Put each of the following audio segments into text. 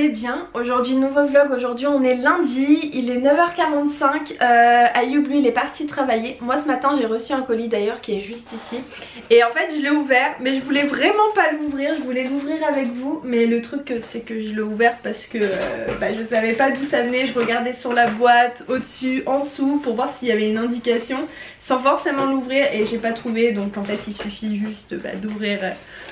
allez bien. Aujourd'hui nouveau vlog, aujourd'hui on est lundi, il est 9h45, Ayoub lui il est parti travailler. Moi ce matin j'ai reçu un colis d'ailleurs qui est juste ici. Et en fait je l'ai ouvert mais je voulais vraiment pas l'ouvrir, je voulais l'ouvrir avec vous. Mais le truc c'est que je l'ai ouvert parce que je savais pas d'où ça venait. Je regardais sur la boîte, au-dessus, en dessous pour voir s'il y avait une indication sans forcément l'ouvrir et j'ai pas trouvé. Donc en fait il suffit juste d'ouvrir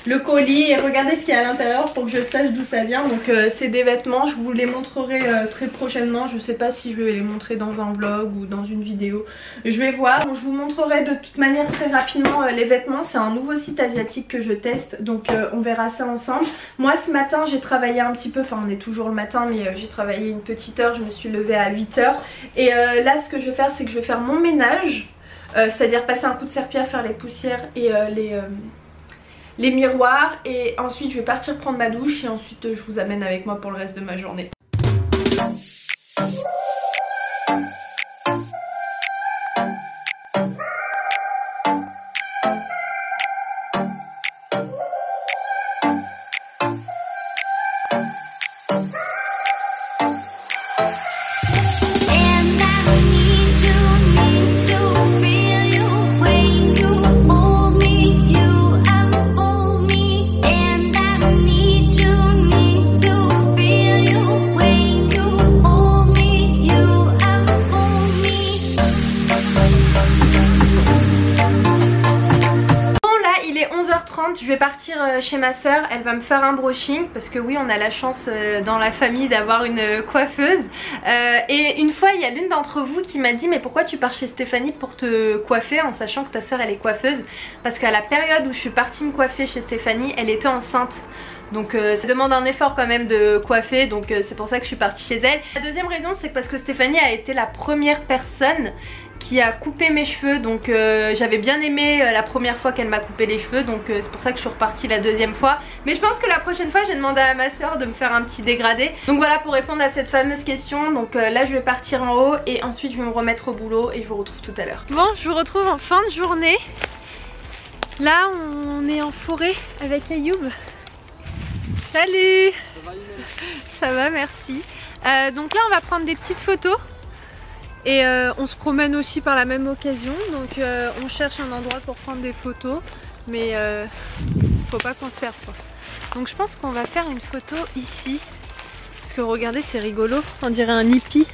le colis et regarder ce qu'il y a à l'intérieur pour que je sache d'où ça vient. Donc c'est des vêtements, je vous les montrerai très prochainement. Je sais pas si je vais les montrer dans un vlog ou dans une vidéo, je vais voir. Donc, je vous montrerai de toute manière très rapidement les vêtements. C'est un nouveau site asiatique que je teste, donc on verra ça ensemble. Moi ce matin j'ai travaillé un petit peu, enfin on est toujours le matin mais j'ai travaillé une petite heure, je me suis levée à 8h. Et là ce que je vais faire c'est que je vais faire mon ménage, c'est-à-dire passer un coup de serpillère, faire les poussières et les miroirs, et ensuite je vais partir prendre ma douche et ensuite je vous amène avec moi pour le reste de ma journée. Je vais partir chez ma soeur, elle va me faire un brushing parce que oui on a la chance dans la famille d'avoir une coiffeuse et une fois il y a l'une d'entre vous qui m'a dit mais pourquoi tu pars chez Stéphanie pour te coiffer en sachant que ta soeur elle est coiffeuse, parce qu'à la période où je suis partie me coiffer chez Stéphanie elle était enceinte. Donc ça demande un effort quand même de coiffer, donc c'est pour ça que je suis partie chez elle. La deuxième raison c'est parce que Stéphanie a été la première personne qui a coupé mes cheveux, donc j'avais bien aimé la première fois qu'elle m'a coupé les cheveux, donc c'est pour ça que je suis repartie la deuxième fois. Mais je pense que la prochaine fois je vais demander à ma soeur de me faire un petit dégradé. Donc voilà pour répondre à cette fameuse question. Donc là je vais partir en haut et ensuite je vais me remettre au boulot et je vous retrouve tout à l'heure. Bon, je vous retrouve en fin de journée. Là on est en forêt avec Ayoub. Salut. Ça va, merci. Donc là on va prendre des petites photos. Et on se promène aussi par la même occasion, donc on cherche un endroit pour prendre des photos, mais faut pas qu'on se perde quoi. Donc je pense qu'on va faire une photo ici, parce que regardez c'est rigolo, on dirait un hippie.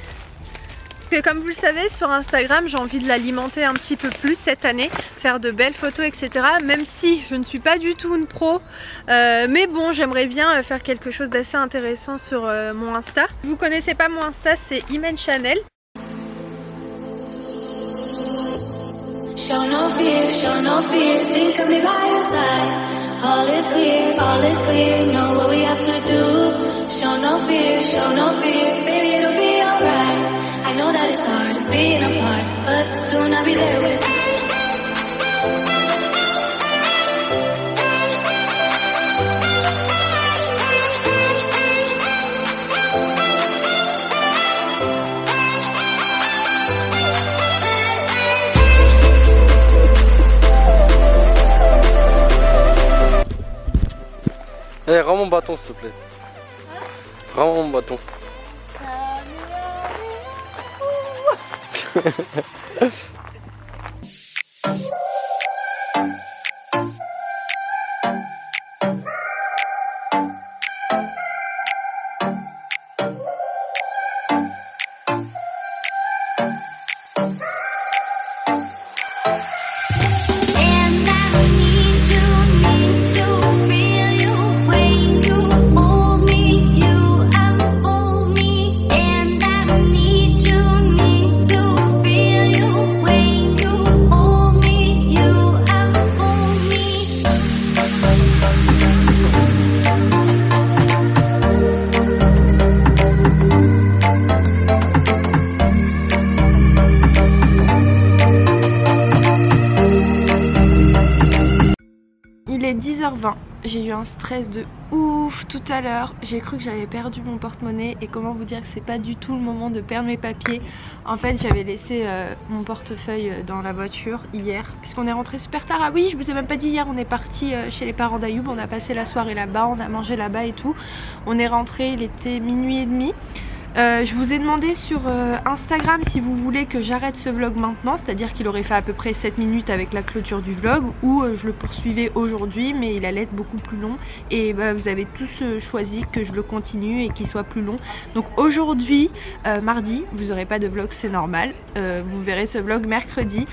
Et comme vous le savez sur Instagram j'ai envie de l'alimenter un petit peu plus cette année, faire de belles photos etc. Même si je ne suis pas du tout une pro, mais bon j'aimerais bien faire quelque chose d'assez intéressant sur mon Insta. Si vous connaissez pas mon Insta c'est Imen Chanel. Show no fear, think of me by your side. All is clear, know what we have to do. Show no fear, baby it'll be alright. I know that it's hard being apart, but soon I'll be there with you. Eh, rends mon bâton s'il te plaît. Rends mon bâton. Il est 10h20 j'ai eu un stress de ouf tout à l'heure. J'ai cru que j'avais perdu mon porte-monnaie et comment vous dire que c'est pas du tout le moment de perdre mes papiers. En fait j'avais laissé mon portefeuille dans la voiture hier puisqu'on est rentré super tard. Ah oui, je vous ai même pas dit, hier on est parti chez les parents d'Ayoub, on a passé la soirée là-bas, on a mangé là-bas et tout. On est rentré, il était minuit et demi. Je vous ai demandé sur Instagram si vous voulez que j'arrête ce vlog maintenant, c'est-à-dire qu'il aurait fait à peu près 7 minutes avec la clôture du vlog, ou je le poursuivais aujourd'hui mais il allait être beaucoup plus long et vous avez tous choisi que je le continue et qu'il soit plus long. Donc aujourd'hui, mardi, vous n'aurez pas de vlog, c'est normal, vous verrez ce vlog mercredi.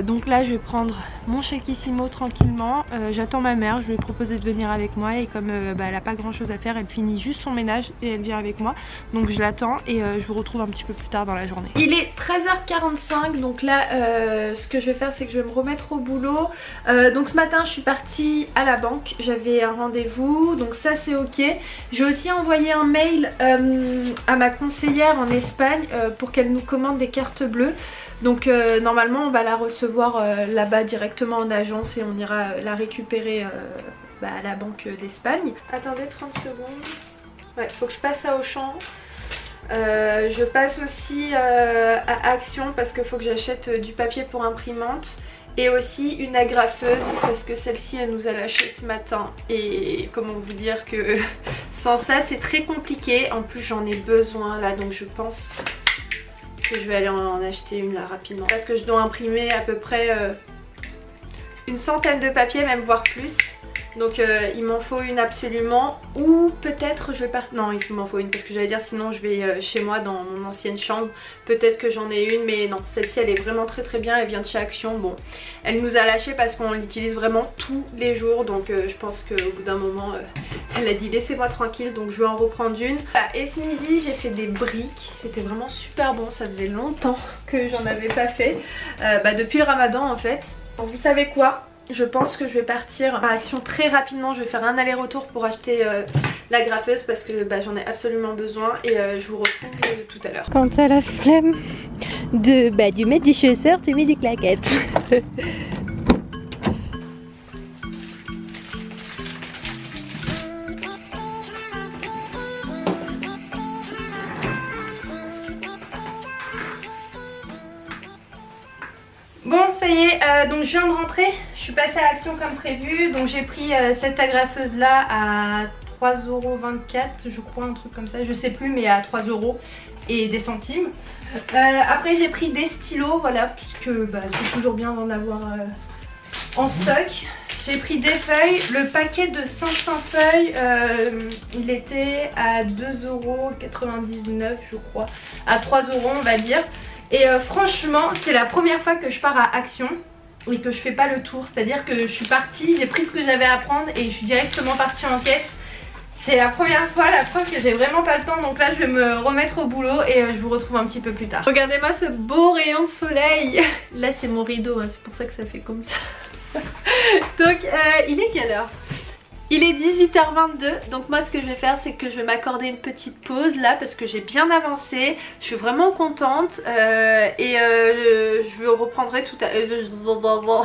Donc là je vais prendre mon Shakissimo tranquillement, j'attends ma mère, je lui ai proposé de venir avec moi et comme elle n'a pas grand chose à faire, elle finit juste son ménage et elle vient avec moi, donc je l'attends et je vous retrouve un petit peu plus tard dans la journée. Il est 13h45, donc là ce que je vais faire c'est que je vais me remettre au boulot. Donc ce matin je suis partie à la banque, j'avais un rendez-vous, donc ça c'est ok. J'ai aussi envoyé un mail à ma conseillère en Espagne pour qu'elle nous commande des cartes bleues. Donc normalement on va la recevoir là-bas directement en agence et on ira la récupérer à la banque d'Espagne. Attendez 30 secondes. Ouais, faut que je passe à Auchan. Je passe aussi à Action parce qu'il faut que j'achète du papier pour imprimante. Et aussi une agrafeuse parce que celle-ci elle nous a lâché ce matin. Et comment vous dire que sans ça c'est très compliqué. En plus j'en ai besoin là, donc je pense que je vais aller en acheter une là rapidement. Parce que je dois imprimer à peu près une centaine de papiers, même voire plus. Donc il m'en faut une absolument. Ou peut-être je vais pas... Non, il m'en faut une parce que j'allais dire sinon je vais chez moi dans mon ancienne chambre. Peut-être que j'en ai une mais non, celle-ci elle est vraiment très bien, elle vient de chez Action. Bon, elle nous a lâché parce qu'on l'utilise vraiment tous les jours. Donc je pense qu'au bout d'un moment elle a dit laissez-moi tranquille, donc je vais en reprendre une. Et ce midi j'ai fait des briques, c'était vraiment super bon, ça faisait longtemps que j'en avais pas fait. Depuis le ramadan en fait. Donc, vous savez quoi ? Je pense que je vais partir à Action très rapidement. Je vais faire un aller-retour pour acheter la graffeuse parce que j'en ai absolument besoin. Et je vous retrouve tout à l'heure. Quand t'as la flemme de mettre des chaussures, tu mets des claquettes. Bon ça y est, donc je viens de rentrer, je suis passée à Action comme prévu. Donc j'ai pris cette agrafeuse là à 3,24 € je crois, un truc comme ça, je sais plus, mais à 3 € et des centimes. Après j'ai pris des stylos, voilà, puisque c'est toujours bien d'en avoir en stock. J'ai pris des feuilles, le paquet de 500 feuilles, il était à 2,99 € je crois, à 3 € on va dire. Et franchement c'est la première fois que je pars à Action et que je fais pas le tour, c'est à dire que je suis partie, j'ai pris ce que j'avais à prendre et je suis directement partie en caisse. C'est la première fois, la preuve que j'ai vraiment pas le temps, donc là je vais me remettre au boulot et je vous retrouve un petit peu plus tard. Regardez-moi ce beau rayon de soleil. Là c'est mon rideau, hein, c'est pour ça que ça fait comme ça. Donc il est quelle heure ? Il est 18h22, donc moi ce que je vais faire c'est que je vais m'accorder une petite pause là parce que j'ai bien avancé, je suis vraiment contente je reprendrai tout à l'heure.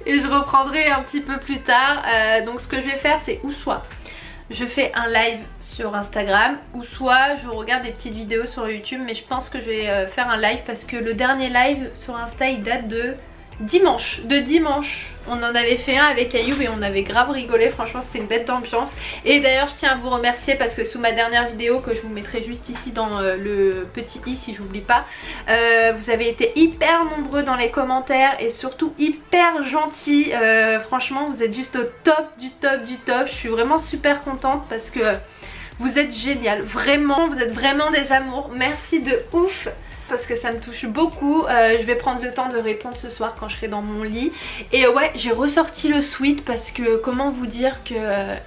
Et je reprendrai un petit peu plus tard. Donc ce que je vais faire c'est ou soit je fais un live sur Instagram ou soit je regarde des petites vidéos sur YouTube, mais je pense que je vais faire un live parce que le dernier live sur Insta il date de dimanche. On en avait fait un avec Ayoub et on avait grave rigolé, franchement c'était une bête d'ambiance. Et d'ailleurs je tiens à vous remercier parce que sous ma dernière vidéo que je vous mettrai juste ici dans le petit i si j'oublie pas, vous avez été hyper nombreux dans les commentaires et surtout hyper gentils. Franchement vous êtes juste au top du top. Je suis vraiment super contente parce que vous êtes génial, vraiment, vous êtes vraiment des amours. Merci de ouf parce que ça me touche beaucoup. Je vais prendre le temps de répondre ce soir quand je serai dans mon lit. Et ouais, j'ai ressorti le sweat parce que comment vous dire que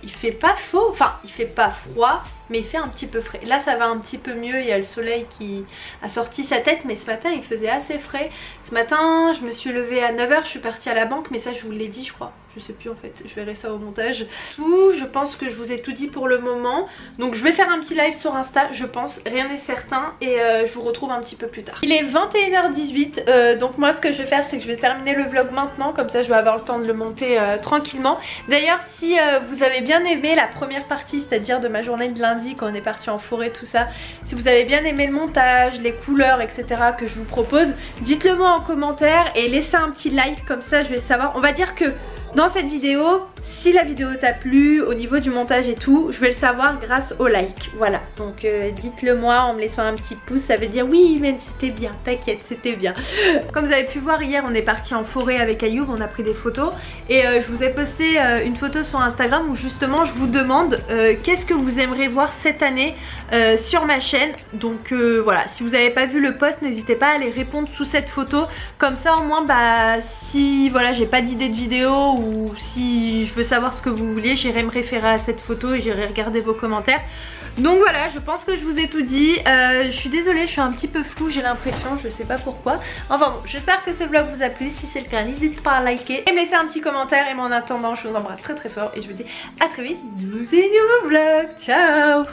il fait pas chaud, enfin il fait pas froid mais il fait un petit peu frais. Là ça va un petit peu mieux, il y a le soleil qui a sorti sa tête, mais ce matin il faisait assez frais. Ce matin je me suis levée à 9 h, je suis partie à la banque, mais ça je vous l'ai dit je crois. Je sais plus en fait, je verrai ça au montage. Tout, je pense que je vous ai tout dit pour le moment. Donc je vais faire un petit live sur Insta, je pense, rien n'est certain. Et je vous retrouve un petit peu plus tard. Il est 21h18, donc moi ce que je vais faire c'est que je vais terminer le vlog maintenant. Comme ça je vais avoir le temps de le monter tranquillement. D'ailleurs si vous avez bien aimé la première partie, c'est-à-dire de ma journée de lundi quand on est parti en forêt, tout ça. Si vous avez bien aimé le montage, les couleurs, etc. que je vous propose, dites-le moi en commentaire et laissez un petit like, comme ça je vais savoir. On va dire que dans cette vidéo, si la vidéo t'a plu au niveau du montage et tout, je vais le savoir grâce au like. Voilà, donc dites-le moi en me laissant un petit pouce, ça veut dire oui mais c'était bien, t'inquiète, c'était bien. Comme vous avez pu voir hier, on est parti en forêt avec Ayoub, on a pris des photos et je vous ai posté une photo sur Instagram où justement je vous demande qu'est-ce que vous aimeriez voir cette année sur ma chaîne. Donc voilà, si vous n'avez pas vu le post, n'hésitez pas à aller répondre sous cette photo. Comme ça au moins bah si voilà j'ai pas d'idée de vidéo ou si je veux savoir ce que vous voulez, j'irai me référer à cette photo et j'irai regarder vos commentaires. Donc voilà, je pense que je vous ai tout dit. Je suis désolée, je suis un petit peu floue, j'ai l'impression, je sais pas pourquoi. Enfin bon, j'espère que ce vlog vous a plu. Si c'est le cas, n'hésitez pas à liker et me laisser un petit commentaire. Et en attendant, je vous embrasse très très fort et je vous dis à très vite. Nouveau vlog, ciao.